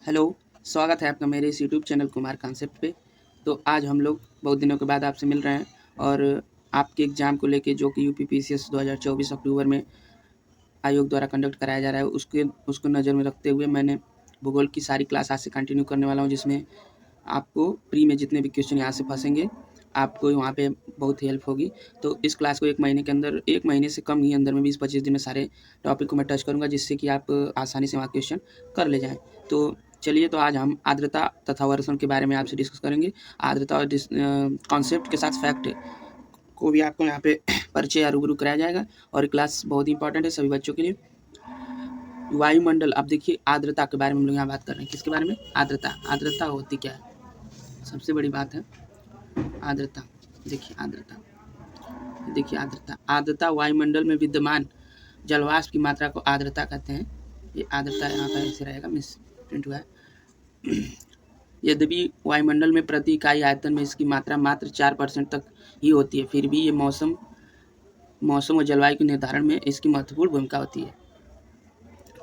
Hello, स्वागत है आपका मेरे इस यूट्यूब चैनल कुमार कॉन्सेप्ट पे। तो आज हम लोग बहुत दिनों के बाद आपसे मिल रहे हैं और आपके एग्ज़ाम को लेके जो कि यूपीपीसीएस 2024 अक्टूबर में आयोग द्वारा कंडक्ट कराया जा रहा है उसको नज़र में रखते हुए मैंने भूगोल की सारी क्लास आज से कंटिन्यू करने वाला हूँ, जिसमें आपको प्री में जितने भी क्वेश्चन यहाँ से फंसेंगे आपको वहाँ पे बहुत हेल्प होगी। तो इस क्लास को 1 महीने के अंदर, 1 महीने से कम ही अंदर में 20-25 दिन में सारे टॉपिक को मैं टच करूँगा, जिससे कि आप आसानी से वहाँ क्वेश्चन कर ले जाएँ। तो चलिए, तो आज हम आर्द्रता तथा वर्षण के बारे में आपसे डिस्कस करेंगे। आर्द्रता और कॉन्सेप्ट के साथ फैक्ट को भी आपको यहाँ पे परिचय या रूबरू कराया जाएगा और ये क्लास बहुत ही इंपॉर्टेंट है सभी बच्चों के लिए। वायुमंडल, अब देखिए आर्द्रता के बारे में हम लोग यहाँ बात कर रहे हैं। किसके बारे में? आर्द्रता। आर्द्रता होती क्या है? सबसे बड़ी बात है आर्द्रता। देखिए आर्द्रता, आर्द्रता वायुमंडल में विद्यमान जलवाष्प की मात्रा को आर्द्रता कहते हैं। ये आर्द्रता यहाँ पर ऐसे रहेगा, मिस प्रिंट हुआ है। यद्यपि वायुमंडल में प्रति इकाई आयतन में इसकी मात्रा मात्र 4% तक ही होती है, फिर भी ये मौसम और जलवायु के निर्धारण में इसकी महत्वपूर्ण भूमिका होती है।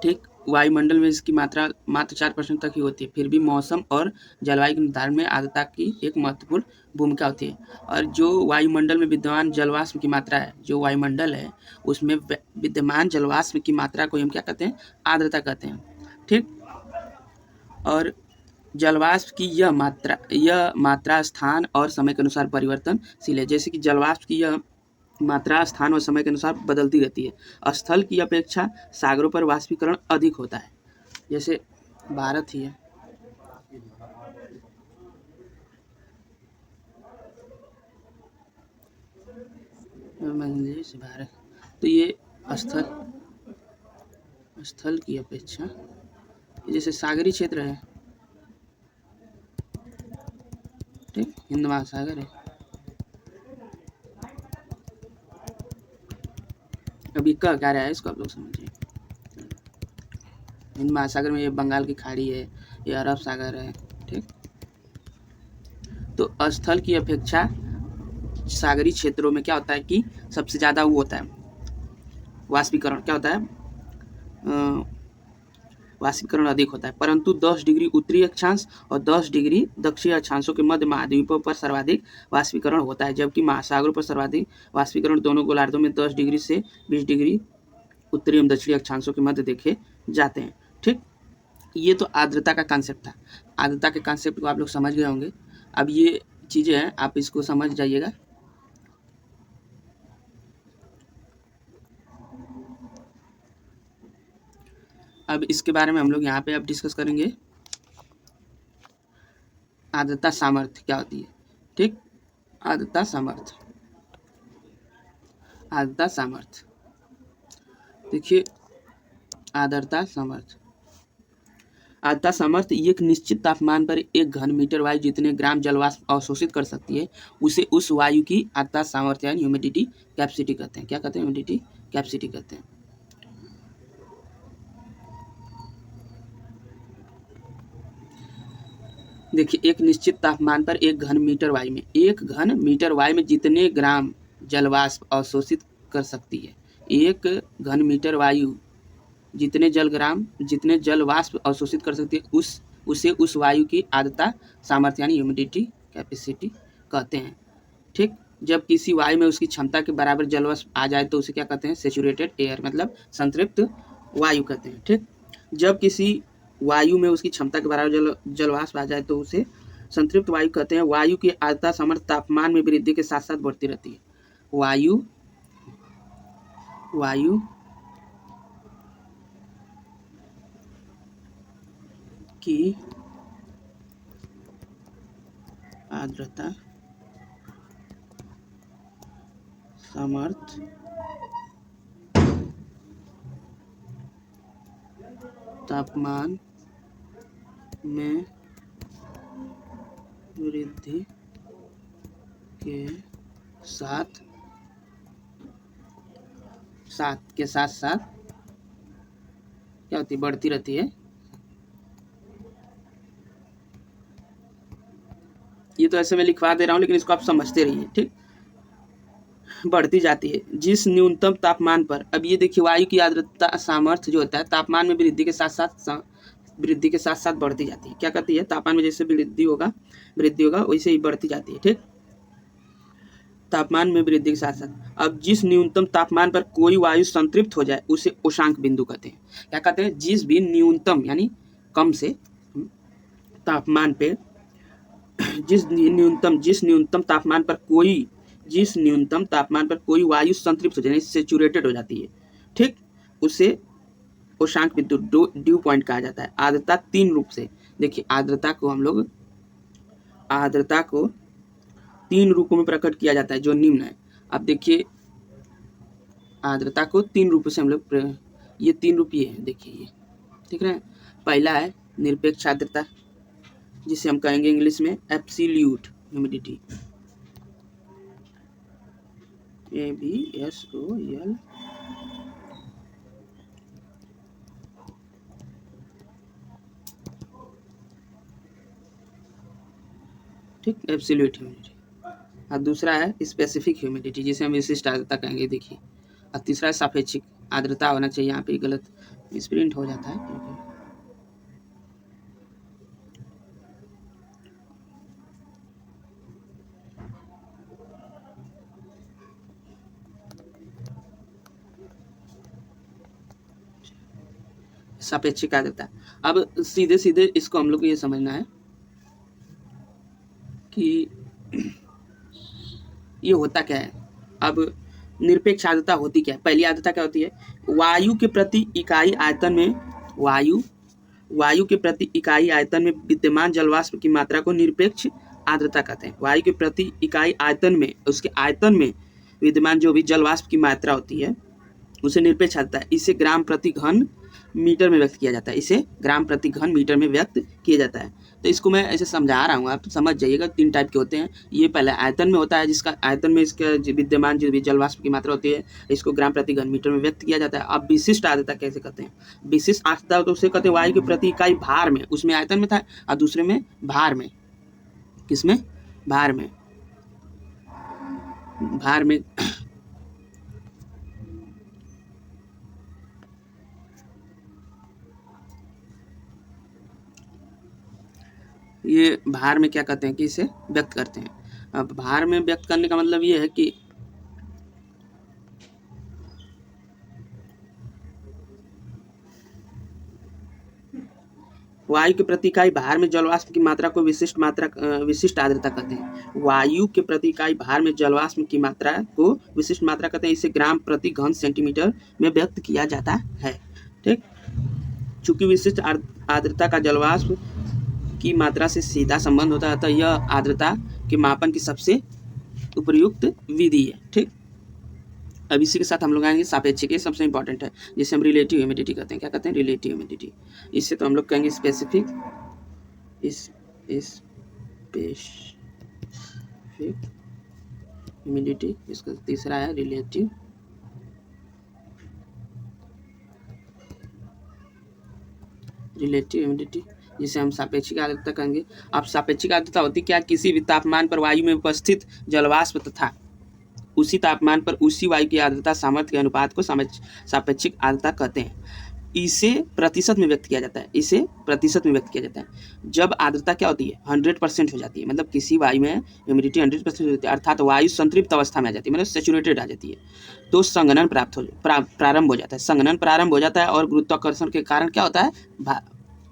ठीक, वायुमंडल में इसकी मात्रा मात्र 4% तक ही होती है, फिर भी मौसम और जलवायु के निर्धारण में आर्द्रता की एक महत्वपूर्ण भूमिका होती है। और जो वायुमंडल में विद्यमान जलवाष्प की मात्रा है, जो वायुमंडल है उसमें विद्यमान जलवाष्प की मात्रा को हम क्या कहते हैं? आर्द्रता कहते हैं। ठीक, और जलवाष्प की यह मात्रा स्थान और समय के अनुसार परिवर्तनशील है। जैसे कि जलवाष्प की यह मात्रा स्थान और समय के अनुसार बदलती रहती है। स्थल की अपेक्षा सागरों पर वाष्पीकरण अधिक होता है। जैसे भारत ही है, भारत, तो ये स्थल की अपेक्षा, जैसे सागरी क्षेत्र है, ठीक, हिंद महासागर है। अभी क्या रहा है इसको आप लोग समझिए। हिंद महासागर में ये बंगाल की खाड़ी है, ये अरब सागर है। ठीक, तो स्थल की अपेक्षा सागरी क्षेत्रों में क्या होता है कि सबसे ज़्यादा वो होता है वाष्पीकरण, क्या होता है? वाष्पीकरण अधिक होता है, परंतु 10 डिग्री उत्तरी अक्षांश और 10 डिग्री दक्षिणी अक्षांशों के मध्य महाद्वीपों पर सर्वाधिक वाष्पीकरण होता है, जबकि महासागरों पर सर्वाधिक वाष्पीकरण दोनों गोलार्धों में 10 डिग्री से 20 डिग्री उत्तरी एवं दक्षिणी अक्षांशों के मध्य देखे जाते हैं। ठीक, ये तो आर्द्रता का कॉन्सेप्ट था। आर्द्रता के कॉन्सेप्ट को आप लोग समझ गए होंगे। अब ये चीज़ें हैं, आप इसको समझ जाइएगा। अब इसके बारे में हम लोग यहाँ पे अब डिस्कस करेंगे। आर्द्रता सामर्थ्य क्या होती है? ठीक, आर्द्रता सामर्थ्य, देखिए आर्द्रता सामर्थ्य एक निश्चित तापमान पर 1 घन मीटर वायु जितने ग्राम जलवाष्प अवशोषित कर सकती है उसे उस वायु की आर्द्रता सामर्थ्य यानी ह्यूमिडिटी कैपेसिटी कहते हैं। क्या कहते हैं? ह्यूमिडिटी कैपेसिटी कहते हैं। देखिए, एक निश्चित तापमान पर 1 घन मीटर वायु में जितने ग्राम जलवाष्प अवशोषित कर सकती है, 1 घन मीटर वायु जितने जल वाष्प अवशोषित कर सकती है उसे उस वायु की आर्द्रता सामर्थ्य यानी ह्यूमिडिटी कैपेसिटी कहते हैं। ठीक, जब किसी वायु में उसकी क्षमता के बराबर जलवाष्प आ जाए तो उसे क्या कहते हैं? सैचुरेटेड एयर, मतलब संतृप्त वायु कहते हैं। ठीक, जब किसी वायु में उसकी क्षमता के बराबर जलवाष्प आ जाए तो उसे संतृप्त वायु कहते हैं। वायु की आर्द्रता सामर्थ्य तापमान में वृद्धि के साथ साथ बढ़ती रहती है। वायु की आर्द्रता सामर्थ्य तापमान में वृद्धि के साथ साथ क्या होती है? बढ़ती रहती है। ये तो ऐसे मैं लिखवा दे रहा हूँ, लेकिन इसको आप समझते रहिए। ठीक, बढ़ती जाती है जिस न्यूनतम तापमान पर, अब ये देखिए वायु की आर्द्रता सामर्थ्य जो होता है तापमान में वृद्धि के साथ साथ वृद्धि के साथ साथ बढ़ती जाती है। क्या कहती है, तापमान में जैसे वृद्धि होगा वैसे ही बढ़ती जाती है। ठीक, तापमान में वृद्धि के साथ साथ अब जिस न्यूनतम तापमान पर कोई वायु संतृप्त हो जाए उसे उष्णांक बिंदु कहते हैं। क्या कहते हैं, जिस भी न्यूनतम यानी कम से तापमान पे जिस न्यूनतम तापमान पर कोई वायु संतृप्त हो जाए, सेचुरेटेड हो जाती है, ठीक, उसे उष्णांक बिंदु ड्यू पॉइंट कहा जाता है। आर्द्रता 3 रूप से, देखिए आर्द्रता को 3 रूपों में प्रकट किया जाता है जो निम्न है। अब देखिए आर्द्रता को 3 रूपों से हम लोग, ये 3 रूप ये है, देखिए ये ठीक है। पहला है निरपेक्ष आर्द्रता, जिसे हम कहेंगे इंग्लिश में एब्सोल्यूट ह्यूमिडिटी, ABSOL, ठीक, एब्सोल्यूट ह्यूमिडिटी। और दूसरा है स्पेसिफिक ह्यूमिडिटी, जिसे हम विशिष्ट आर्द्रता कहेंगे, देखिए। और तीसरा है सापेक्षिक आर्द्रता होना चाहिए, यहाँ पे गलत प्रिंट हो जाता है क्योंकि सापेक्षिक आर्द्रता। अब सीधे सीधे इसको हम लोग को ये समझना है कि ये होता क्या है। अब निरपेक्ष आर्द्रता होती क्या है, पहली आर्द्रता क्या होती है, वायु के प्रति इकाई आयतन में विद्यमान जलवाष्प की मात्रा को निरपेक्ष आर्द्रता कहते हैं। वायु के प्रति इकाई आयतन में, उसके आयतन में विद्यमान जो भी जलवाष्प की मात्रा होती है उसे निरपेक्ष आर्द्रता है। इसे ग्राम प्रति घन मीटर में व्यक्त किया जाता है। तो इसको मैं ऐसे समझा रहा हूँ, आप समझ जाइएगा। 3 टाइप के होते हैं। ये पहले आयतन में होता है, जिसका आयतन में इसका विद्यमान जो भी जलवाष्प की मात्रा होती है इसको ग्राम प्रति घन मीटर में व्यक्त किया जाता है। अब विशिष्ट आर्द्रता कैसे कहते हैं, विशिष्ट आर्द्रता तो उसे कहते हैं वायु के प्रति इकाई भार में, उसमें आयतन में था और दूसरे में भार में, किसमें, भार में ये भार में क्या कहते हैं कि इसे व्यक्त करते हैं। अब भार में व्यक्त करने का मतलब ये है कि वायु के प्रति इकाई भार में जलवाष्प की मात्रा को विशिष्ट आर्द्रता कहते हैं। वायु के प्रति इकाई भार में जलवाष्प की मात्रा को विशिष्ट मात्रा कहते हैं। इसे ग्राम प्रति घन सेंटीमीटर में व्यक्त किया जाता है। ठीक, चूंकि विशिष्ट आर्द्रता का जलवाष्प की मात्रा से सीधा संबंध होता है, तो यह आर्द्रता के मापन की सबसे उपयुक्त विधि है। ठीक, अब इसी के साथ हम लोग आएंगे सापेक्षिक, ये सबसे इंपॉर्टेंट है, जिसे हम रिलेटिव ह्यूमिडिटी कहते हैं। क्या कहते हैं, रिलेटिव ह्यूमिडिटी। इससे तो हम लोग कहेंगे स्पेसिफिक ह्यूमिडिटी, इसका तीसरा है रिलेटिव ह्यूमिडिटी, जिसे हम सापेक्षिक आर्द्रता कहेंगे। अब सापेक्षिक आर्द्रता होती क्या, किसी भी तापमान पर वायु में उपस्थित जलवाष्प तथा उसी तापमान पर उसी वायु की आर्द्रता सामर्थ्य के अनुपात को सापेक्षिक आर्द्रता कहते हैं। इसे प्रतिशत में व्यक्त किया जाता है। जब आर्द्रता क्या होती है, 100% हो जाती है, मतलब किसी वायु में ह्यूमिडिटी 100% होती है, अर्थात वायु संतृप्त अवस्था में आ जाती है, मतलब सेचुरेटेड आ जाती है, तो संघनन प्रारंभ हो जाता है। और गुरुत्वाकर्षण के कारण क्या होता है,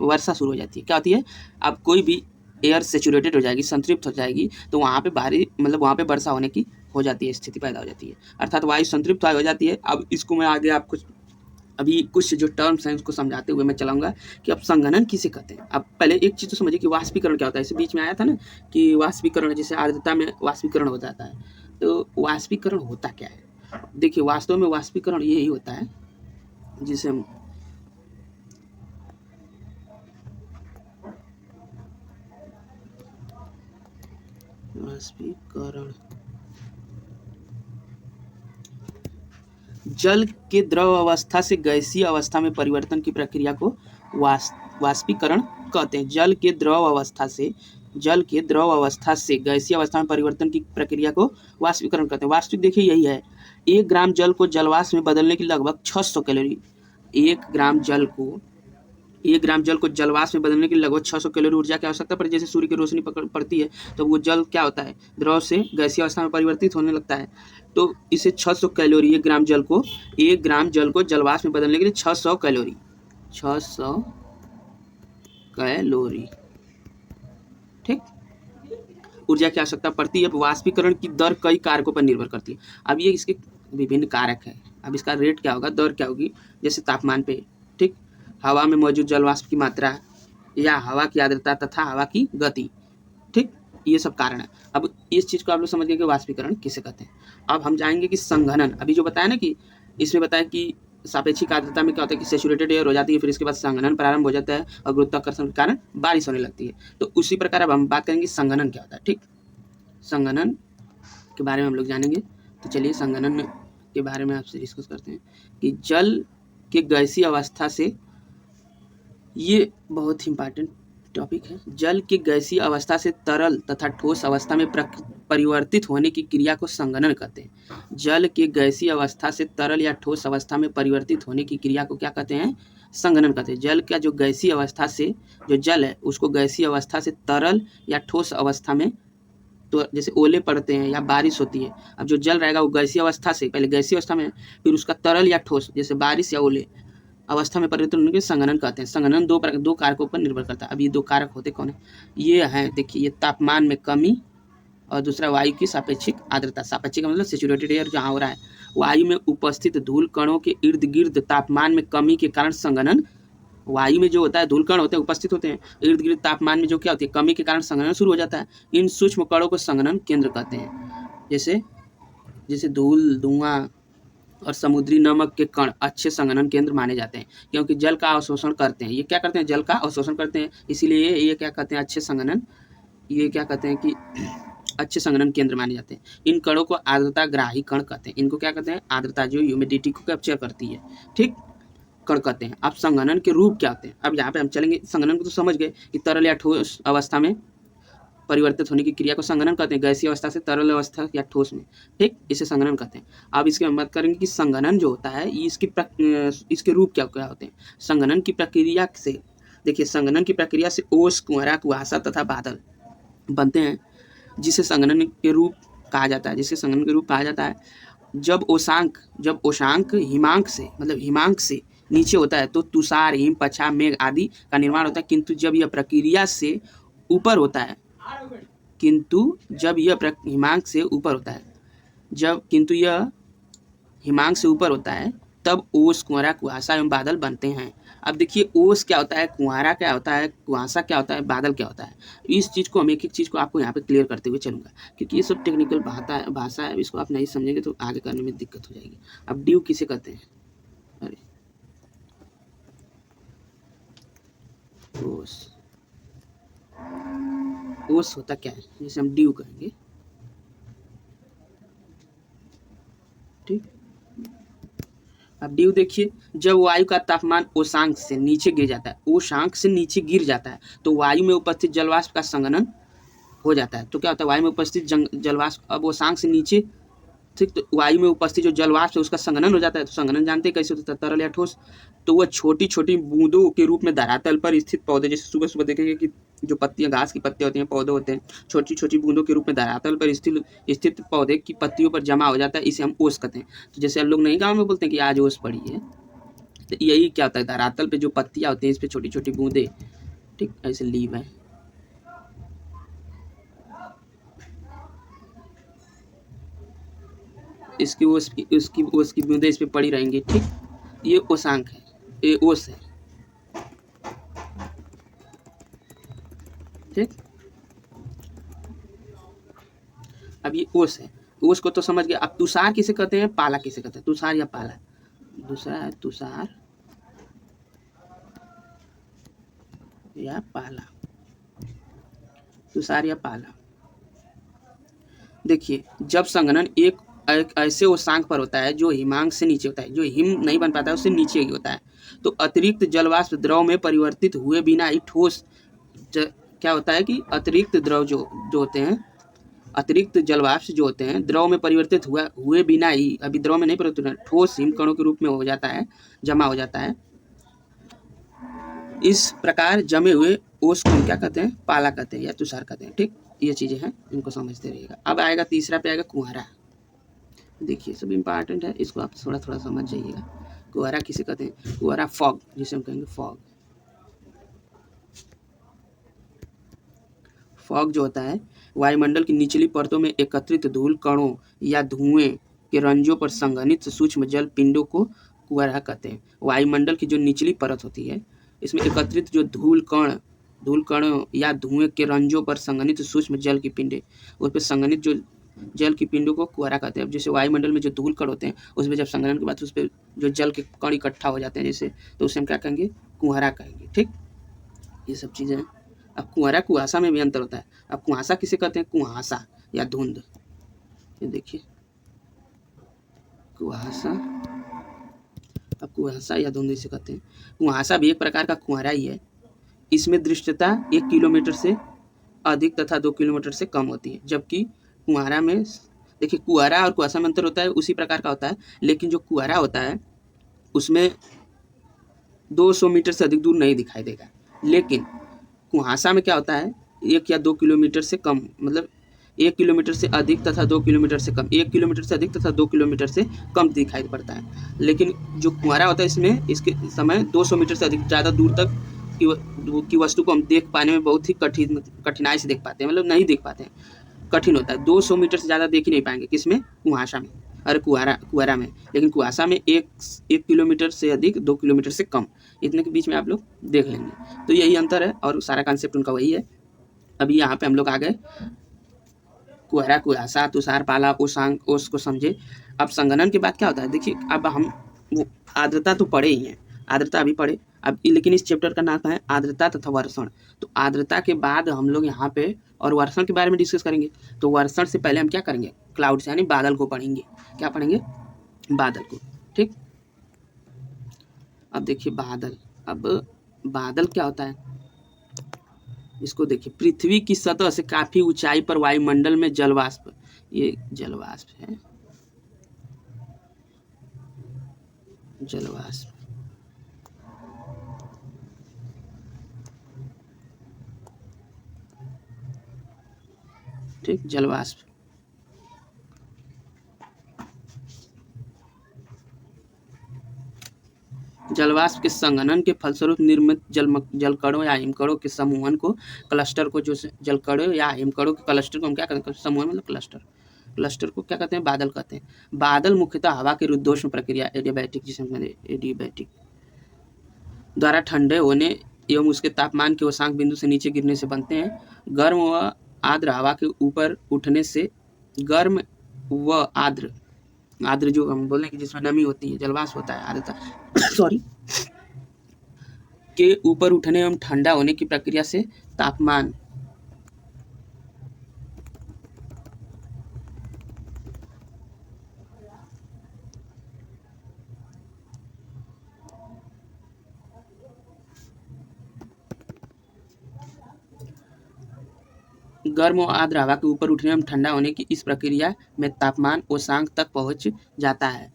वर्षा शुरू हो जाती है। क्या होती है, अब कोई भी एयर सेचुरेटेड हो जाएगी, संतृप्त हो जाएगी, तो वहाँ पे वहाँ पे वर्षा होने की हो जाती है, स्थिति पैदा हो जाती है, अर्थात वायु संतृप्त हो जाती है। अब इसको मैं आगे आपको अभी कुछ जो टर्म्स हैं उसको समझाते हुए मैं चलाऊंगा कि अब संघनन किसे कहते हैं। अब पहले एक चीज़ तो समझिए कि वाष्पीकरण क्या होता है। इसे बीच में आया था ना कि वाष्पीकरण, जैसे आर्द्रता में वाष्पीकरण हो जाता है, तो वाष्पीकरण होता क्या है। देखिए वास्तव में वाष्पीकरण यही होता है जिसे हम वाष्पीकरण, जल के द्रव अवस्था से गैसीय अवस्था में परिवर्तन की प्रक्रिया को वाष्पीकरण कहते हैं। जल के द्रव अवस्था से गैसीय अवस्था में परिवर्तन की प्रक्रिया को वाष्पीकरण कहते हैं। वास्तविक देखिए यही है, 1 ग्राम जल को जलवाष्प में बदलने की लगभग 600 कैलोरी, 1 ग्राम जल को 1 ग्राम जल को जलवाष्प में बदलने के लिए लगभग 600 कैलोरी ऊर्जा की आवश्यकता पड़ती है। जैसे सूर्य की रोशनी पड़ती है तो वो जल क्या होता है, द्रव से गैसीय अवस्था में परिवर्तित होने लगता है। तो इसे 600 कैलोरी 1 ग्राम जल को जलवाष्प में बदलने के लिए 600 कैलोरी ठीक ऊर्जा की आवश्यकता पड़ती है। वाष्पीकरण की दर कई कारकों पर निर्भर करती है। अब ये इसके विभिन्न कारक हैं। अब इसका रेट क्या होगा, दर क्या होगी, जैसे तापमान पे, ठीक, हवा में मौजूद जलवाष्प की मात्रा या हवा की आर्द्रता तथा हवा की गति, ठीक, ये सब कारण है। अब इस चीज़ को आप लोग समझ गए कि वाष्पीकरण किसे कहते हैं। अब हम जाएंगे कि संघनन। अभी जो बताया ना कि इसमें बताया कि सापेक्षिक आर्द्रता में क्या होता है कि सैचुरेटेड एयर हो जाती है, फिर इसके बाद संघनन प्रारंभ हो जाता है और गुरुत्वाकर्षण के कारण बारिश होने लगती है। तो उसी प्रकार अब हम बात करेंगे संघनन क्या होता है। ठीक, संघनन के बारे में हम लोग जानेंगे। तो चलिए संघनन के बारे में आपसे डिस्कस करते हैं कि जल के गैसीय अवस्था से, ये बहुत ही इंपॉर्टेंट टॉपिक है, जल के गैसीय अवस्था से तरल तथा ठोस अवस्था में परिवर्तित होने की क्रिया को संघनन कहते हैं। जल के गैसीय अवस्था से तरल या ठोस अवस्था में परिवर्तित होने की क्रिया को क्या कहते हैं, संघनन कहते हैं। जल का जो गैसीय अवस्था से, जो जल है उसको गैसीय अवस्था से तरल या ठोस अवस्था में, तो जैसे ओले पड़ते हैं या बारिश होती है, अब जो जल रहेगा वो गैसीय अवस्था से, पहले गैसीय अवस्था में, फिर उसका तरल या ठोस जैसे बारिश या ओले अवस्था में परिवर्तन होने के संघनन कहते हैं। संघनन दो कारकों पर निर्भर करता है। अब ये 2 कारक होते कौन है, ये हैं, देखिए, ये तापमान में कमी और दूसरा वायु की सापेक्षिक आर्द्रता। सापेक्षिक मतलब सैचुरेटेड एयर जहाँ हो रहा है, वायु में उपस्थित धूल कणों के इर्द गिर्द तापमान में कमी के कारण संघनन, वायु में जो होता है धूल कण होते हैं उपस्थित होते हैं, इर्द गिर्द तापमान में जो क्या होती है कमी के कारण संघनन शुरू हो जाता है। इन सूक्ष्म कणों को संघनन केंद्र कहते हैं। जैसे धूल, धुआं और समुद्री नमक के कण अच्छे संघनन केंद्र माने जाते हैं, क्योंकि जल का अवशोषण करते हैं। ये क्या करते हैं, जल का अवशोषण करते हैं, इसीलिए ये क्या कहते हैं, अच्छे संघनन, ये क्या कहते हैं कि अच्छे संघनन केंद्र माने जाते हैं। इन कणों को आर्द्रता ग्राही कण कहते हैं। इनको क्या कहते हैं, आर्द्रता जो ह्यूमिडिटी को कैप्चर करती है, ठीक, कण कहते हैं। अब संघनन के रूप क्या होते हैं, अब यहाँ पे हम चलेंगे। संघनन को तो समझ गए कि तरल या ठोस अवस्था में परिवर्तित होने की क्रिया को संघनन कहते हैं, गैसीय अवस्था से तरल अवस्था या ठोस में, ठीक, इसे संघनन कहते हैं। अब इसके बात करेंगे कि संघनन जो होता है इसके रूप क्या क्या होते हैं। संघनन की प्रक्रिया से, देखिए, संघनन की प्रक्रिया से ओस, कुहरा, कुहासा तथा बादल बनते हैं, जिसे संघनन के रूप कहा जाता है। जब ओशांक हिमांक से, मतलब हिमांक से नीचे होता है तो तुषार, हिम, पछा, मेघ आदि का निर्माण होता है। किंतु जब यह प्रक्रिया से ऊपर होता है, तब ओस, कुहरा, कुहासा एवं बादल बनते हैं। अब देखिए, ओस क्या होता है, कुहरा क्या होता है, कुहासा क्या होता है, बादल क्या होता है। इस चीज़ को, हम एक एक चीज़ को आपको यहाँ पे क्लियर करते हुए चलूँगा, क्योंकि ये सब टेक्निकल भाषा है, इसको आप नहीं समझेंगे तो आगे करने में दिक्कत हो जाएगी। अब ड्यू किसे कहते हैं, अरे ओस होता क्या है, जैसे हम ड्यू कहेंगे, ठीक। अब ड्यू देखिए, जब वायु का तापमान ओशांक से नीचे गिर जाता है तो वायु में उपस्थित जलवाष्प का संघनन हो जाता है। तो क्या होता है, वायु में उपस्थित जलवाष्प, अब ओशांक से नीचे, ठीक, तो वायु में उपस्थित जो जलवाष्प है उसका संघनन हो जाता है। तो संघनन जानते हैं कैसे होता है, तरल या ठोस, तो वह छोटी छोटी बूंदों के रूप में धरातल पर स्थित पौधे, जैसे सुबह सुबह देखेंगे कि जो पत्तियां, घास की पत्तियां होती हैं, पौधे होते हैं, छोटी छोटी बूंदों के रूप में धरातल पर स्थित पौधे की पत्तियों पर जमा हो जाता है, इसे हम ओस कहते हैं। तो जैसे हम लोग नहीं गाँव में बोलते हैं कि आज ओस पड़ी है, तो यही क्या होता है, धरातल पे जो पत्तियां होती हैं इस पे छोटी छोटी बूंदे, ठीक, ऐसे लीव है, इसकी उसकी बूंदे इस पे पड़ी रहेंगी, ठीक, ये ओशांक है, ये ओस है, ठीक। अब ये ओस है, ओस को तो समझ गए। अब तुषार किसे कहते हैं, पाला किसे कहते हैं, तुषार या पाला, दूसरा है तुषार या पाला, तुषार या पाला। देखिए, जब संघनन एक ऐसे ओशांक पर होता है जो हिमांक से नीचे होता है, जो हिम नहीं बन पाता है उससे नीचे ही होता है, तो अतिरिक्त जलवाष्प द्रव में परिवर्तित हुए बिना ही ठोस, क्या होता है कि अतिरिक्त द्रव जो होते हैं, अतिरिक्त जलवाष्प जो होते हैं द्रव में परिवर्तित हुए बिना ही, अभी द्रव में नहीं परिवर्तित, ठोस हिमकणों के रूप में हो जाता है, जमा हो जाता है, इस प्रकार जमे हुए ओस को हम क्या कहते हैं, पाला कहते हैं या तुषार कहते हैं। ठीक, ये चीज़ें हैं, इनको समझते रहिएगा। अब आएगा तीसरा पे आएगा कुंवारा। देखिए सब इम्पॉर्टेंट है, इसको आप थोड़ा थोड़ा समझ जाइएगा। कुंवारा किसे कहते हैं, कुंवारा फॉग, जिसे हम कहेंगे फॉग। फॉग जो होता है वायुमंडल की निचली परतों में एकत्रित धूल कणों या धुएं के रंजों पर संघनित सूक्ष्म जल पिंडों को कुंवारा कहते हैं। वायुमंडल की जो निचली परत होती है, इसमें एकत्रित जो धूल कणों या धुएं के रंजों पर संघनित सूक्ष्म जल की पिंडे, उस पर संघनित जो जल की पिंडों को कुंवारा कहते हैं। अब जैसे वायुमंडल में जो धूल कण होते हैं, उसमें जब संघनन के बाद उस पर जो जल के कण इकट्ठा हो जाते हैं जैसे, तो उसे हम क्या कहेंगे, कुंवारा कहेंगे। ठीक, ये सब चीज़ें हैं। अब कुंवारा कुहासा में भी अंतर होता है। अब कुहासा किसे कहते हैं, कुहासा या धुंध। ये देखिए कुहासा, अब कुहासा या धुंध इसे कहते हैं। कुहासा भी एक प्रकार का कुंवारा ही है। इसमें दृश्यता 1 किलोमीटर से अधिक तथा 2 किलोमीटर से कम होती है, जबकि कुंवारा में देखिए, कुंवारा और कुहासा में अंतर होता है, उसी प्रकार का होता है, लेकिन जो कुंवारा होता है उसमें 200 मीटर से अधिक दूर नहीं दिखाई देगा। लेकिन कुहासा में क्या होता है, 1 या 2 किलोमीटर से कम, मतलब 1 किलोमीटर से अधिक तथा 2 किलोमीटर से कम, 1 किलोमीटर से अधिक तथा 2 किलोमीटर से कम दिखाई पड़ता है। लेकिन जो कुंवारा होता है, इसमें इसके समय 200 मीटर से अधिक ज़्यादा दूर तक की वस्तु को हम देख पाने में बहुत ही कठिनाई से देख पाते हैं, मतलब नहीं देख पाते हैं, कठिन होता है। 200 मीटर से ज़्यादा देख ही नहीं पाएंगे, कुहासा में, अरे कुंवारा में। लेकिन कुहासा में 1 किलोमीटर से अधिक, 2 किलोमीटर से कम, इतने के बीच में आप लोग देख लेंगे। तो यही अंतर है और सारा कॉन्सेप्ट उनका वही है। अभी यहाँ पे हम लोग आ गए कुहरा, कुहासा, तुषार, पाला, ओसांग, ओस को समझे। अब संघनन के बाद क्या होता है, देखिए अब हम वो आर्द्रता तो पढ़े ही हैं, आर्द्रता अभी पढ़े। अब लेकिन इस चैप्टर का नाम है आर्द्रता तथा वर्षण। तो आर्द्रता के बाद हम लोग यहाँ पे और वर्षण के बारे में डिस्कस करेंगे। तो वर्षण से पहले हम क्या करेंगे, क्लाउड्स यानी बादल को पढ़ेंगे। क्या पढ़ेंगे, बादल को। ठीक, अब देखिए बादल, अब बादल क्या होता है इसको देखिए। पृथ्वी की सतह से काफी ऊंचाई पर वायुमंडल में जलवाष्प, ये जलवाष्प है, जलवाष्प, ठीक, जलवाष्प। जलवाष्प के संघनन के फलस्वरूप निर्मित जलकणों या हिमकणों के समूहन को, क्लस्टर को, जो जलकणों या हिमकणों के क्लस्टर को हम क्या कहते हैं, समूहन मतलब क्लस्टर को क्या कहते हैं, बादल कहते हैं। बादल मुख्यतः हवा की रुद्धोष्म प्रक्रिया, एडियाबैटिक, जिसे हम एडियाबैटिक द्वारा ठंडे होने एवं उसके तापमान के वसांक बिंदु से नीचे गिरने से बनते हैं। गर्म व आर्द्र हवा के ऊपर उठने से, गर्म व आर्द्र जो हम बोले कि जिसमें नमी होती है, जलवाष्प होता है, आर्द्रता सॉरी, के ऊपर उठने एवं ठंडा होने की प्रक्रिया से तापमान गर्म और आर्द्र हवा के ऊपर उठने एवं ठंडा होने की इस प्रक्रिया में तापमान ओसांक तक पहुंच जाता है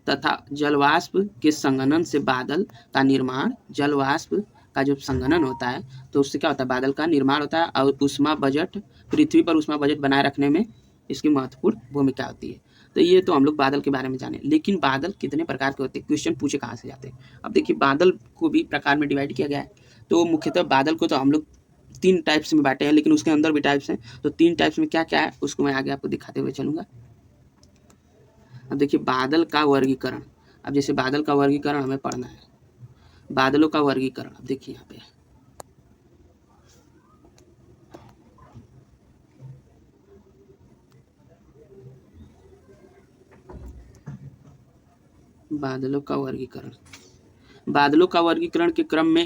तथा जलवाष्प के संघनन से बादल का निर्माण, जलवाष्प का जो संघनन होता है तो उससे क्या होता है, बादल का निर्माण होता है। और उष्मा बजट, पृथ्वी पर उष्मा बजट बनाए रखने में इसकी महत्वपूर्ण भूमिका होती है। तो ये तो हम लोग बादल के बारे में जाने। लेकिन बादल कितने प्रकार के होते हैं, क्वेश्चन पूछे कहाँ से जाते हैं। अब देखिए बादल को भी प्रकार में डिवाइड किया गया है। तो मुख्यतः बादल को तो हम लोग 3 टाइप्स में बांटे हैं, लेकिन उसके अंदर भी टाइप्स हैं। तो 3 टाइप्स में क्या क्या है उसको मैं आगे आपको दिखाते हुए चलूँगा। अब देखिए बादल का वर्गीकरण। अब जैसे बादल का वर्गीकरण हमें पढ़ना है, बादलों का वर्गीकरण। अब देखिए यहाँ पे बादलों का वर्गीकरण। बादलों का वर्गीकरण के क्रम में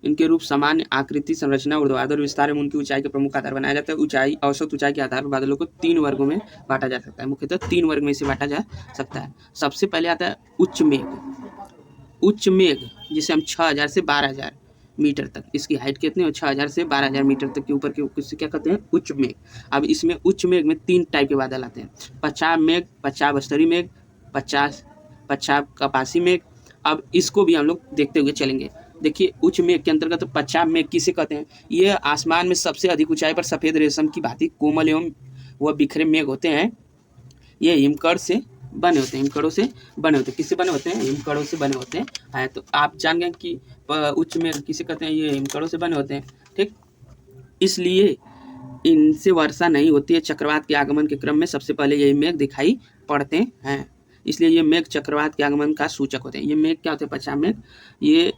इनके रूप, सामान्य आकृति, संरचना, ऊर्ध्वाधर विस्तार एवं उनकी ऊंचाई के प्रमुख आधार बनाया जाता है। ऊंचाई, औसत ऊंचाई के आधार पर बादलों को 3 वर्गों में बांटा जा सकता है। मुख्यतः 3 वर्ग में इसे बांटा जा सकता है। सबसे पहले आता है उच्च मेघ। उच्च मेघ जिसे हम 6000 से 12000 मीटर तक, इसकी हाइट कितनी है, 6000 से 12000 मीटर तक के ऊपर के, किससे क्या कहते हैं, उच्च मेघ। अब इसमें उच्च मेघ में 3 टाइप के बादल आते हैं, पश्चात मेघ, पश्चात बस्तरी मेघ, पश्चात कपासी मेघ। अब इसको भी हम लोग देखते हुए चलेंगे। देखिए उच्च मेघ के अंतर्गत पश्चात मेघ किसे कहते हैं? ये आसमान में सबसे अधिक ऊंचाई पर सफेद रेशम की भांति कोमल एवं वह बिखरे मेघ होते हैं। ये हिमकड़ से बने होते हैं, हिमकड़ों से बने होते हैं। किससे बने होते हैं? हिमकड़ों से बने होते हैं। तो आप जान गए कि उच्च मेघ किसे कहते हैं? ये हिमकड़ों से बने होते हैं। ठीक, इसलिए इनसे वर्षा नहीं होती है। चक्रवात के आगमन के क्रम में सबसे पहले यही मेघ दिखाई पड़ते हैं, इसलिए ये मेघ चक्रवात के आगमन का सूचक होते हैं। ये मेघ क्या होते हैं? पश्चात मेघ, ये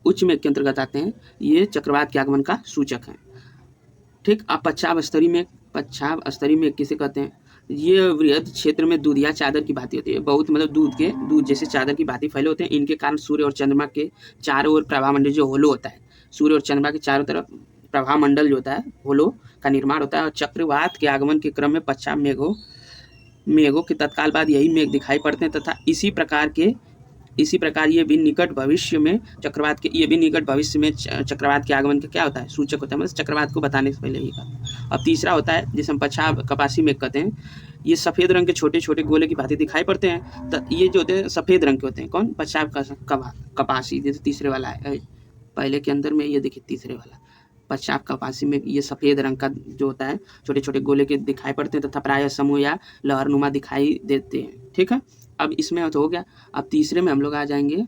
उच्च मेघ के अंतर्गत आते हैं, ये चक्रवात के आगमन का सूचक है। ठीक, अब पश्चात स्तरीय मेघ, पश्चात स्तरीय मेघ किसे कहते हैं? ये वृहद क्षेत्र में दूध या चादर की भांति होती है। बहुत मतलब दूध जैसे चादर की भांति फैले होते हैं। इनके कारण सूर्य और चंद्रमा के चारों ओर प्रभामंडल जो होलो होता है, सूर्य और चंद्रमा के चारों तरफ प्रभामंडल जो होता है होलो का निर्माण होता है। और चक्रवात के आगमन के क्रम में पश्चात मेघों के तत्काल बाद यही मेघ दिखाई पड़ते हैं तथा इसी प्रकार ये भी निकट भविष्य में चक्रवात के आगमन का क्या होता है? सूचक होता है। मतलब चक्रवात को बताने से पहले ही का। अब तीसरा होता है जिसे हम पश्चात कपासी मेघ कहते हैं। ये सफेद रंग के छोटे छोटे गोले की भांति दिखाई पड़ते हैं। तो ये जो होते हैं सफेद रंग के होते हैं। कौन? पश्चात कपासी, जैसे तीसरे वाला है, पहले के अंदर में ये देखिए तीसरे वाला पश्चात कपासी में ये सफेद रंग का जो होता है छोटे छोटे गोले के दिखाई पड़ते हैं तथा प्रायः समूह या लहरनुमा दिखाई देते हैं। ठीक है, अब इसमें तो हो गया। अब तीसरे में हम लोग आ जाएंगे।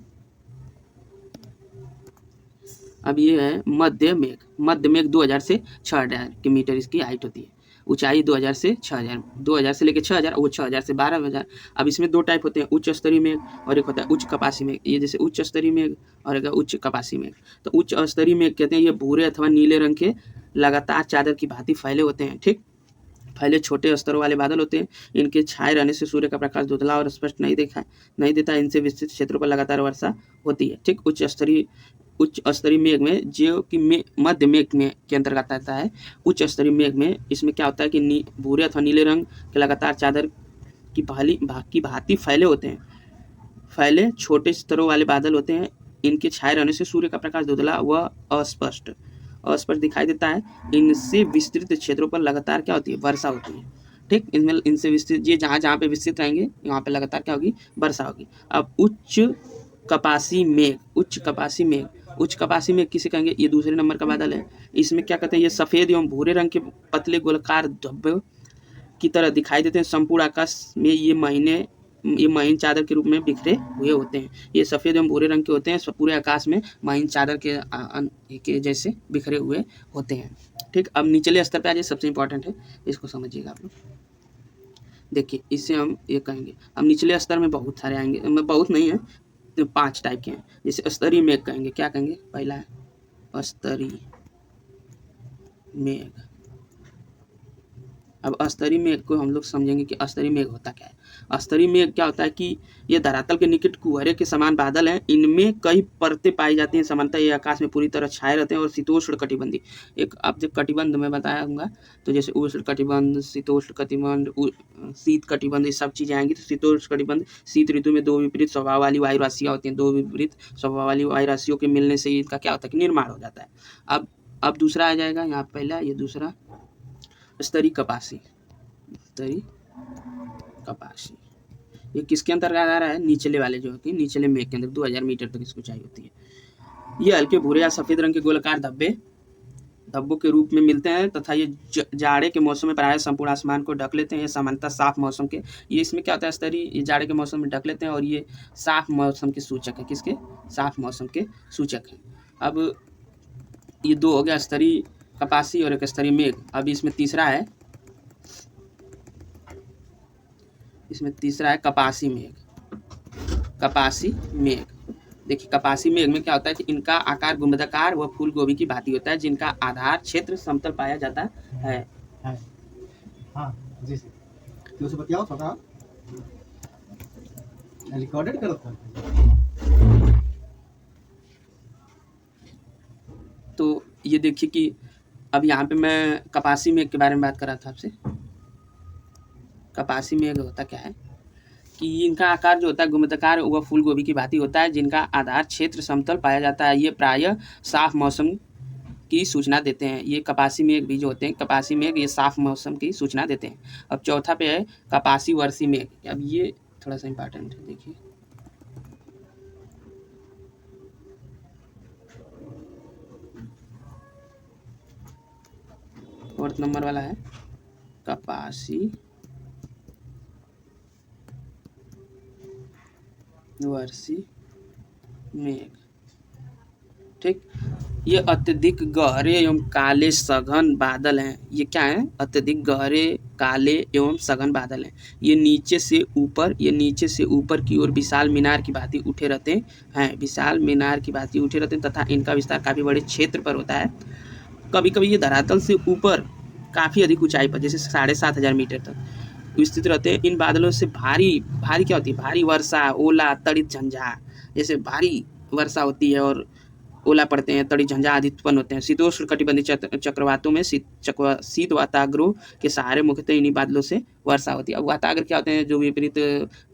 अब ये है मध्य मेघ। मध्य मेघ 2000 से 6000 की मीटर इसकी हाइट होती है। ऊंचाई 2000 से 6000, 2000 से लेकर 6000, वो 6000 से 12000। अब इसमें दो टाइप होते हैं, उच्च स्तरीय मेघ और एक होता है उच्च कपासी मेघ। ये जैसे उच्च स्तरीय मेघ और एक उच्च कपासी मेघ। तो उच्च स्तरीय मेघ कहते हैं ये भूरे अथवा नीले रंग के लगातार चादर की भांति फैले होते हैं। ठीक, फैले छोटे स्तरों वाले बादल होते हैं। इनके छाए रहने से सूर्य का प्रकाश धुंधला और स्पष्ट नहीं देता। इनसे विस्तृत क्षेत्रों पर लगातार वर्षा होती है। ठीक, उच्च स्तरीय मेघ में जो कि मध्य मेघ में के अंतर्गत आता है। उच्च स्तरीय मेघ में इसमें क्या होता है कि भूरे अथवा नीले रंग के लगातार चादर की भांति फैले होते हैं। फैले छोटे स्तरों वाले बादल होते हैं। इनके छाए रहने से सूर्य का प्रकाश धुंधला व अस्पष्ट दिखाई देता है। इनसे विस्तृत क्षेत्रों पर लगातार क्या होती है? वर्षा होती है। ठीक, इनमें इनसे विस्तृत ये जहाँ पे विस्तृत रहेंगे यहाँ पे लगातार क्या होगी? वर्षा होगी। अब उच्च कपासी मेघ किसे कहेंगे? ये दूसरे नंबर का बादल है। इसमें क्या कहते हैं? ये सफेद एवं भूरे रंग के पतले गोलाकार धब्बे की तरह दिखाई देते हैं। संपूर्ण आकाश में ये महीन चादर के रूप में बिखरे हुए होते हैं। ये सफेद एवं भूरे रंग के होते हैं। पूरे आकाश में महीन चादर के जैसे बिखरे हुए होते हैं। ठीक, अब निचले स्तर पे आ जाइए, सबसे इंपॉर्टेंट है, इसको समझिएगा आप लोग। देखिए इससे हम ये कहेंगे। अब निचले स्तर में बहुत सारे आएंगे, बहुत नहीं है, तो 5 टाइप के हैं। जैसे स्तरीय मेघ कहेंगे। क्या कहेंगे? पहला है स्तरीय मेघ। अब अस्तरीय मेघ को हम लोग समझेंगे कि अस्तरीय मेघ होता क्या है। अस्तरीय मेघ क्या होता है कि ये धरातल के निकट कुहरे के समान बादल हैं। इनमें कई परतें पाई जाती हैं। सामान्यतः ये आकाश में पूरी तरह छाए रहते हैं और शीतोष्ण कटिबंधी, एक अब जब कटिबंध में बताऊंगा तो जैसे उष्ण कटिबंध, शीतोष्ण कटिबंध, शीत कटिबंध, ये सब चीज़ें आएंगी। तो शीतोष्ण कटिबंध शीत ऋतु में दो विपरीत स्वभाव वाली वायु राशियाँ होती हैं। दो विपरीत स्वभाव वाली वायु राशियों के मिलने से इनका क्या होता है कि निर्माण हो जाता है। अब दूसरा आ जाएगा यहाँ, पहला ये दूसरा स्तरीय कपासी। ये किसके अंतर्गत आ रहा है? निचले वाले जो होती है, निचले मेघ के अंदर 2000 मीटर तक इसको ऊंचाई होती है। ये हल्के भूरे या सफेद रंग के गोलाकार धब्बों के रूप में मिलते हैं तथा ये जाड़े के मौसम में प्रायः संपूर्ण आसमान को ढक लेते हैं। ये सामान्यतः साफ मौसम के, ये इसमें क्या होता है? स्तरीय ये जाड़े के मौसम में ढक लेते हैं और ये साफ मौसम के सूचक है। किसके? साफ मौसम के सूचक है। अब ये दो हो गया, स्तरीय कपासी और एक स्तरीय मेघ। अब इसमें तीसरा है कपासी मेघ। देखिए कपासी मेघ में क्या होता है कि इनका आकार गुंबदाकार व फूल गोभी की भांति होता है, जिनका आधार क्षेत्र समतल पाया जाता है। हाँ जी सर, तो उसे बताओ थोड़ा रिकॉर्डेड करो था। तो ये देखिए कि अब यहाँ पे मैं कपासी मेघ के बारे में बात कर रहा था आपसे। कपासी मेघ होता क्या है कि इनका आकार जो होता है गुंबदाकार व फूल गोभी की भांति होता है, जिनका आधार क्षेत्र समतल पाया जाता है। ये प्रायः साफ मौसम की सूचना देते हैं। ये कपासी मेघ भी जो होते हैं, कपासी मेघ, ये साफ मौसम की सूचना देते हैं। अब चौथा पे है कपासी वर्षी मेघ। अब ये थोड़ा सा इंपॉर्टेंट है, देखिए फोर्थ नंबर वाला है कपासी वर्षी मेघ। ठीक, ये अत्यधिक गहरे एवं काले सघन बादल हैं। ये क्या है? अत्यधिक गहरे काले एवं सघन बादल हैं। ये नीचे से ऊपर की ओर विशाल मीनार की भांति उठे रहते हैं। विशाल मीनार की भांति उठे रहते हैं तथा इनका विस्तार काफ़ी बड़े क्षेत्र पर होता है। कभी कभी ये धरातल से ऊपर काफ़ी अधिक ऊंचाई पर, जैसे 7,500 मीटर तक स्थित रहते हैं। इन बादलों से भारी क्या होती है? भारी वर्षा, ओला, तड़ित, झंझा, जैसे भारी वर्षा होती है और ओला पड़ते हैं, तड़ी झंझा आदि उत्पन्न होते हैं। शीतोष्ण कटिबंधीय चक्रवातों में शीत वाताग्रोह के सहारे मुख्यतः इन्हीं बादलों से वर्षा होती है। अब वाताग्र क्या होते हैं? जो विपरीत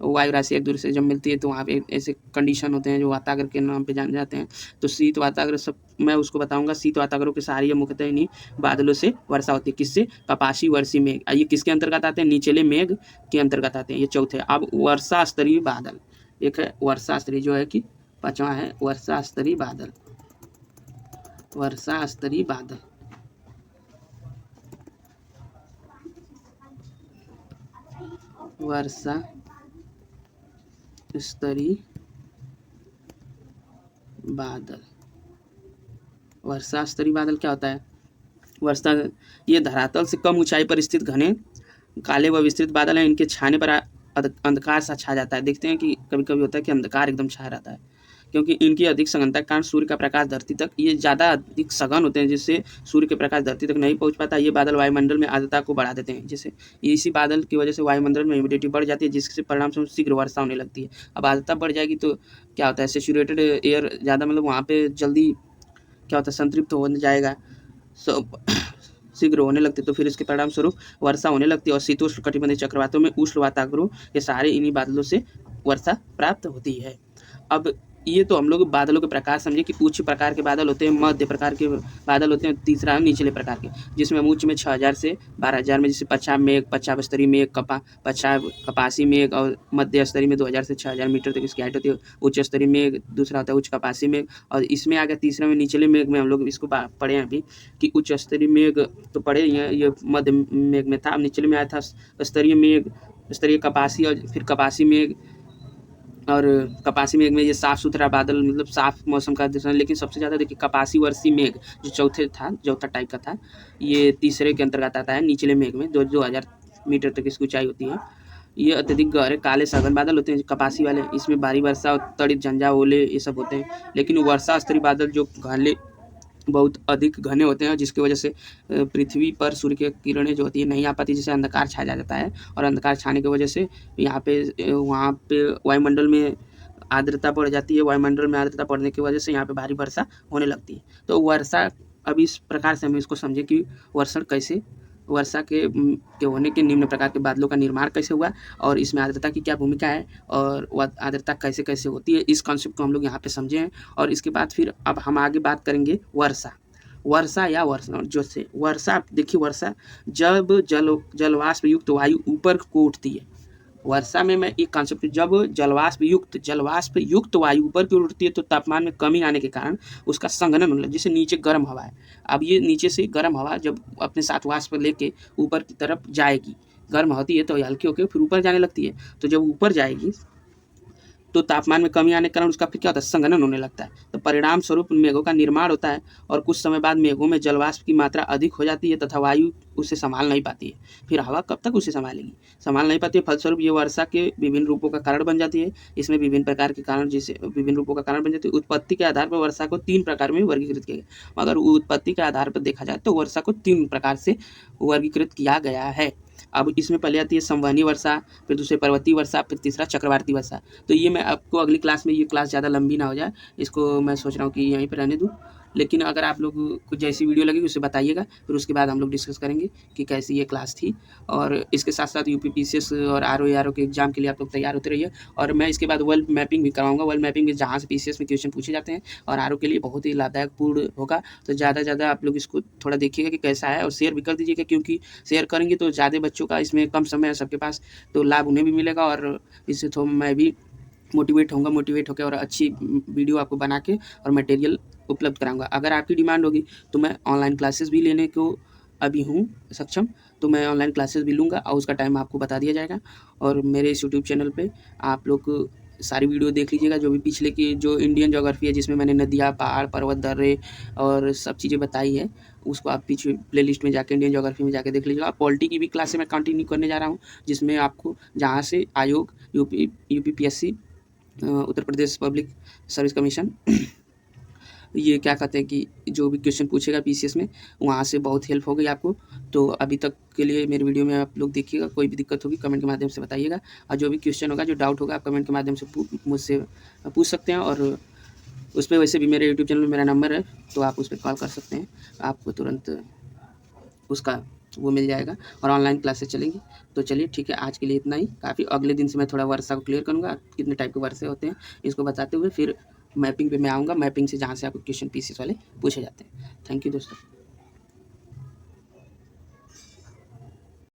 वायु राशि एक दूसरे से जब मिलती है तो वहाँ पे ऐसे कंडीशन होते हैं जो वाताग्र के नाम पे जाने जाते हैं। तो शीत वाताग्र सब मैं उसको बताऊंगा। शीत वाताग्रोह के सहारे मुख्यतः इन्हीं बादलों से वर्षा होती है। किससे? कपासी वर्षी मेघ। ये किसके अंतर्गत आते हैं? निचले मेघ के अंतर्गत आते हैं। ये चौथे। अब वर्षा स्तरीय बादल, एक है वर्षा स्तरीय जो है कि 5वां है वर्षा स्तरीय बादल। वर्षा स्तरीय बादल, वर्षा स्तरीय बादल। वर्षा स्तरीय बादल क्या होता है? वर्षा, ये धरातल से कम ऊंचाई पर स्थित घने काले व विस्तृत बादल हैं। इनके छाने पर अंधकार सा छा जाता है। देखते हैं कि कभी कभी होता है कि अंधकार एकदम छा रहता है, क्योंकि इनकी अधिक सघनता के कारण सूर्य का प्रकाश धरती तक, ये ज़्यादा अधिक सघन होते हैं जिससे सूर्य के प्रकाश धरती तक नहीं पहुंच पाता। ये बादल वायुमंडल में आर्द्रता को बढ़ा देते हैं। जैसे इसी बादल की वजह से वायुमंडल में ह्यूमिडिटी बढ़ जाती है, जिसके परिणाम से शीघ्र वर्षा होने लगती है। अब आर्द्रता बढ़ जाएगी तो क्या होता है? सैचुरेटेड एयर ज़्यादा, मतलब वहाँ पे जल्दी क्या होता है? संतृप्त हो जाएगा, शीघ्र होने लगती है, तो फिर इसके परिणाम स्वरूप वर्षा होने लगती है। और शीतोष्ण कटिबंधीय चक्रवातों में उष्ण वाताग्रोह के सहारे इन्हीं बादलों से वर्षा प्राप्त होती है। अब ये तो हम लोग बादलों के प्रकार समझे कि उच्च प्रकार के बादल होते हैं, मध्य प्रकार के बादल होते हैं, तीसरा है निचले प्रकार के, जिसमें हम उच्च में 6,000 से 12,000 में, जैसे 50 मेघ, 50 स्तरीय मेघ, 50 कपासी मेघ, और मध्य स्तरीय में 2,000 से 6,000 मीटर तक इसकी हाइट होती है। उच्च स्तरीय मेघ दूसरा होता है उच्च कपासी मेघ, और इसमें आ गया तीसरा में निचले मेघ में हम लोग इसको पढ़े हैं अभी कि उच्च स्तरीय मेघ तो पढ़े ये मध्य मेघ में था। अब निचले में आया था स्तरीय मेघ, स्तरीय कपासी, और फिर कपासी मेघ। और कपासी मेघ में ये साफ़ सुथरा बादल, मतलब साफ़ मौसम का दृश्य। लेकिन सबसे ज़्यादा देखिए कपासी वर्षी मेघ जो चौथा टाइप का था, ये तीसरे के अंतर्गत आता है निचले मेघ में, 2,000 मीटर तक इसकी ऊंचाई होती है। ये अत्यधिक गहरे काले सघन बादल होते हैं कपासी वाले। इसमें भारी वर्षा और तड़ित झंझा, ओले ये सब होते हैं। लेकिन वर्षा स्तरीय बादल जो बहुत अधिक घने होते हैं, जिसकी वजह से पृथ्वी पर सूर्य की किरणें जो होती है नहीं आ पाती, जिससे अंधकार छा जाता है। और अंधकार छाने की वजह से वहाँ पे वायुमंडल में आर्द्रता बढ़ जाती है। वायुमंडल में आर्द्रता बढ़ने की वजह से यहाँ पे भारी वर्षा होने लगती है। तो वर्षा, अब इस प्रकार से हम इसको समझे कि वर्षा के होने के निम्न प्रकार के बादलों का निर्माण कैसे हुआ, और इसमें आर्द्रता की क्या भूमिका है, और वह आर्द्रता कैसे कैसे होती है, इस कॉन्सेप्ट को हम लोग यहाँ पे समझे हैं। और इसके बाद फिर अब हम आगे बात करेंगे वर्षा या वर्षा जो से वर्षा। देखिए वर्षा जब जलवाष्प युक्त वायु ऊपर को उठती है। वर्षा में मैं एक कॉन्सेप्ट, जब जलवाष्प युक्त वायु ऊपर की ओर उठती है तो तापमान में कमी आने के कारण उसका संघनन होने, जैसे नीचे गर्म हवा है। अब ये नीचे से गर्म हवा जब अपने साथ वाष्प लेके ऊपर की तरफ जाएगी, गर्म होती है तो हल्की होकर फिर ऊपर जाने लगती है। तो जब ऊपर जाएगी तो तापमान में कमी आने के कारण उसका फिर क्या होता है? संघनन होने लगता है। तो परिणाम स्वरूप मेघों का निर्माण होता है, और कुछ समय बाद मेघों में जलवाष्प की मात्रा अधिक हो जाती है तथा वायु उसे संभाल नहीं पाती है। फिर हवा कब तक उसे संभाल नहीं पाती है। फलस्वरूप ये वर्षा के विभिन्न रूपों का कारण बन जाती है। इसमें विभिन्न प्रकार के कारण, जैसे विभिन्न रूपों का कारण बन जाती है। उत्पत्ति के आधार पर वर्षा को 3 प्रकार में वर्गीकृत किया गया। अगर उत्पत्ति के आधार पर देखा जाए तो वर्षा को 3 प्रकार से वर्गीकृत किया गया है। अब इसमें पहले आती है संवहनीय वर्षा, फिर दूसरे पर्वतीय वर्षा, फिर तीसरा चक्रवाती वर्षा। तो ये मैं आपको अगली क्लास में, ये क्लास ज़्यादा लंबी ना हो जाए, इसको मैं सोच रहा हूँ कि यहीं पर रहने दूँ। लेकिन अगर आप लोग को जैसी वीडियो लगेगी उसे बताइएगा, फिर उसके बाद हम लोग डिस्कस करेंगे कि कैसी ये क्लास थी। और इसके साथ साथ यूपीपीसीएस और आरओ के एग्जाम के लिए आप लोग तैयार होते रहिए। और मैं इसके बाद वर्ल्ड मैपिंग भी कराऊंगा। वर्ल्ड मैपिंग में जहाँ से पीसीएस में क्वेश्चन पूछे जाते हैं, और आरओ के लिए बहुत ही लाभदायक पूर्ण होगा। तो ज़्यादा से ज़्यादा आप लोग इसको थोड़ा देखिएगा कि कैसा है, और शेयर भी कर दीजिएगा, क्योंकि शेयर करेंगे तो ज़्यादा बच्चों का, इसमें कम समय है सबके पास, तो लाभ उन्हें भी मिलेगा, और इससे तो मैं भी मोटिवेट होकर और अच्छी वीडियो आपको बना के और मटेरियल उपलब्ध कराऊंगा। अगर आपकी डिमांड होगी तो मैं ऑनलाइन क्लासेस भी लेने को अभी हूँ सक्षम, तो मैं ऑनलाइन क्लासेस भी लूँगा और उसका टाइम आपको बता दिया जाएगा। और मेरे इस यूट्यूब चैनल पे आप लोग सारी वीडियो देख लीजिएगा, जो भी पिछले की जो इंडियन ज्योग्राफी है, जिसमें मैंने नदियाँ, पहाड़, पर्वत, दर्रे और सब चीज़ें बताई है, उसको आप पीछे प्लेलिस्ट में जाके इंडियन ज्योग्राफी में जाके देख लीजिएगा। पॉलिटी की भी क्लासें मैं कंटिन्यू करने जा रहा हूँ, जिसमें आपको जहाँ से आयोग UPPSC Uttar Pradesh public service commission ये क्या कहते हैं कि जो भी क्वेश्चन पूछेगा पीसीएस में, वहाँ से बहुत हेल्प हो गई आपको। तो अभी तक के लिए मेरी वीडियो में आप लोग देखिएगा, कोई भी दिक्कत होगी कमेंट के माध्यम से बताइएगा, और जो भी क्वेश्चन होगा, जो डाउट होगा, आप कमेंट के माध्यम से मुझसे पूछ सकते हैं। और उस पर वैसे भी मेरे यूट्यूब चैनल में मेरा नंबर है, तो आप उस पर कॉल कर सकते हैं, आपको तुरंत उसका वो मिल जाएगा और ऑनलाइन क्लासेस चलेंगी। तो चलिए ठीक है, आज के लिए इतना ही काफ़ी। अगले दिन से मैं थोड़ा वर्षा को क्लियर करूँगा, कितने टाइप के वर्षे होते हैं इसको बताते हुए फिर मैपिंग पे मैं आऊँगा, मैपिंग से जहाँ से आपको क्वेश्चन पीसीएस वाले पूछे जाते हैं। थैंक यू दोस्तों।